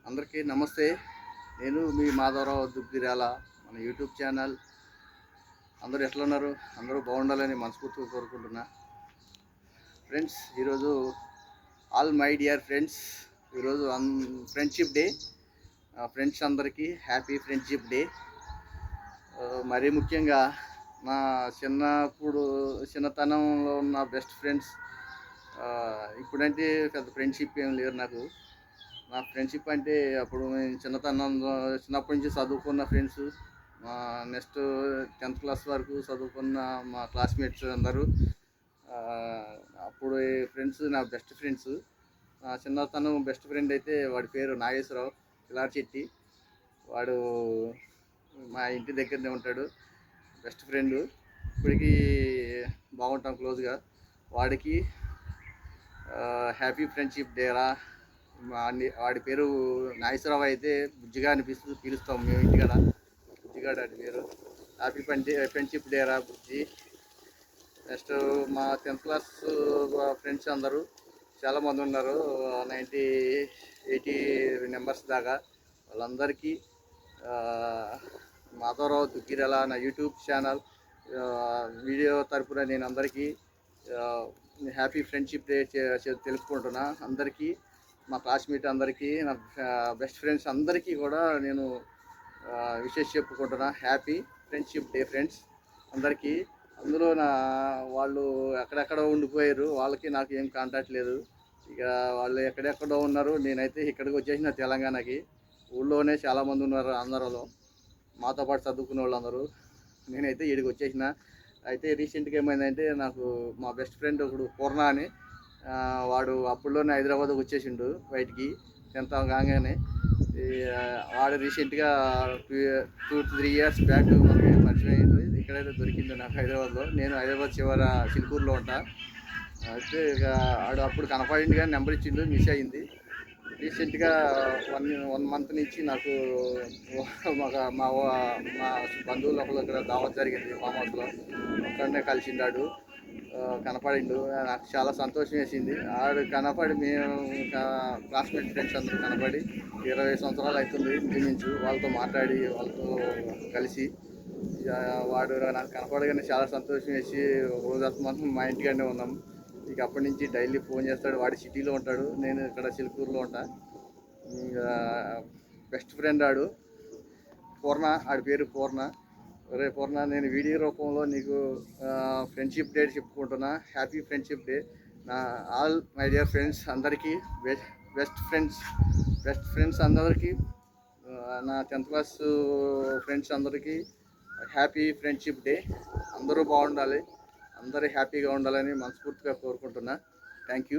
అందరికీ నమస్తే. నేను మీ మాధవరావు దుగ్గిరాల. మన యూట్యూబ్ ఛానల్. అందరూ ఎట్లున్నారు? అందరూ బాగుండాలని మనస్ఫూర్తిగా కోరుకుంటున్నా. ఫ్రెండ్స్, ఈరోజు ఆల్ మై డియర్ ఫ్రెండ్స్, ఈరోజు ఫ్రెండ్షిప్ డే. ఫ్రెండ్స్ అందరికీ హ్యాపీ ఫ్రెండ్షిప్ డే. మరీ ముఖ్యంగా నా చిన్నతనంలో ఉన్న బెస్ట్ ఫ్రెండ్స్. ఇప్పుడంటే పెద్ద ఫ్రెండ్షిప్ ఏం లేరు నాకు. నా ఫ్రెండ్షిప్ అంటే అప్పుడు నేను చిన్నప్పటి నుంచి చదువుకున్న ఫ్రెండ్స్, మా నెక్స్ట్ 10th క్లాస్ వరకు చదువుకున్న మా క్లాస్మేట్స్ అందరూ అప్పుడు ఫ్రెండ్స్, నా బెస్ట్ ఫ్రెండ్స్. నా చిన్నతనం బెస్ట్ ఫ్రెండ్ అయితే వాడి పేరు నాగేశ్వరరావు కిలార్చెట్టి. వాడు మా ఇంటి దగ్గరనే ఉంటాడు. బెస్ట్ ఫ్రెండ్, ఇప్పటికీ బాగుంటాం క్లోజ్గా. వాడికి హ్యాపీ ఫ్రెండ్షిప్ డేరా. వాడి పేరు నాగేశ్వరరావు అయితే బుజ్జిగా పిలుస్తాం మేము ఇంటికాడ. బుజ్జిగాడు వాడి పేరు. హ్యాపీ ఫ్రెండ్షిప్ డేరా బుజ్జి. నెక్స్ట్ మా 10th క్లాస్ ఫ్రెండ్స్ అందరూ చాలామంది ఉన్నారు, 80 మెంబర్స్ దాకా. వాళ్ళందరికీ మాధవరావు దుగ్గిరాల నా యూట్యూబ్ ఛానల్ వీడియో తరపున నేను అందరికీ హ్యాపీ ఫ్రెండ్షిప్ డే తెలుపుకుంటున్నా. అందరికీ, మా క్లాస్మేట్ అందరికీ, నా బెస్ట్ ఫ్రెండ్స్ అందరికీ కూడా నేను విషెస్ చెప్పుకుంటున్నా. హ్యాపీ ఫ్రెండ్షిప్ డే ఫ్రెండ్స్ అందరికీ. అందులో వాళ్ళు ఎక్కడెక్కడో ఉండిపోయారు, వాళ్ళకి నాకు ఏం కాంటాక్ట్ లేదు. ఇక వాళ్ళు ఎక్కడెక్కడో ఉన్నారు, నేనైతే ఇక్కడికి వచ్చేసిన తెలంగాణకి. ఊళ్ళోనే చాలామంది ఉన్నారు ఆంధ్రాలో మాతో పాటు చదువుకునే వాళ్ళందరూ. నేనైతే ఇక్కడికి వచ్చేసిన. అయితే రీసెంట్గా ఏమైందంటే, నాకు మా బెస్ట్ ఫ్రెండ్ ఒకడు పూర్ణ అని, వాడు అప్పుడులోనే హైదరాబాద్కి వచ్చేసిండు బయటికి 10th కాగానే. వాడు రీసెంట్గా 2-3 ఇయర్స్ బ్యాక్ మనకి పరిచయం అయ్యింది. ఇక్కడైతే దొరికింది నాకు హైదరాబాద్లో. నేను హైదరాబాద్ చివర చిలుకూరులో ఉంటా. అయితే ఇక వాడు అప్పుడు కనపడింది కానీ నెంబర్ ఇచ్చిండు, మిస్ అయ్యింది. రీసెంట్గా 1 మంత్ నుంచి నాకు మా బంధువులు ఒకళ్ళు ఇక్కడ దావత్ జరిగింది ఫామ్ హౌస్లో. అక్కడనే కలిసిండాడు, కనపడిండు. నాకు చాలా సంతోషం వేసింది. ఆడు కనపడి, మేము క్లాస్మేట్ ఫ్రెండ్స్ అందరూ కనపడి 20 సంవత్సరాలు అవుతుంది ఇంచుమించు. వాళ్ళతో మాట్లాడి, వాళ్ళతో కలిసి, వాడు నాకు కనపడగానే చాలా సంతోషం వేసి ఒక రోజు మాత్రం మా ఇంటికాడనే ఉన్నాం. ఇక అప్పటి నుంచి డైలీ ఫోన్ చేస్తాడు. వాడి సిటీలో ఉంటాడు, నేను ఇక్కడ చిలుకూరులో ఉంటా. ఇంకా బెస్ట్ ఫ్రెండ్ ఆడు పూర్ణ. ఆడి పేరు పూర్ణ. ఒరే పూర్ణ, నేను వీడియో రూపంలో నీకు ఫ్రెండ్షిప్ డే చెప్పుకుంటున్నా. Happy friendship day. నా ఆల్ మై డియర్ ఫ్రెండ్స్ అందరికీ, బెస్ట్ ఫ్రెండ్స్ అందరికీ, నా 10th క్లాస్ ఫ్రెండ్స్ అందరికీ హ్యాపీ ఫ్రెండ్షిప్ డే. అందరూ బాగుండాలి, అందరూ హ్యాపీగా ఉండాలని మనస్ఫూర్తిగా కోరుకుంటున్నా. Thank you.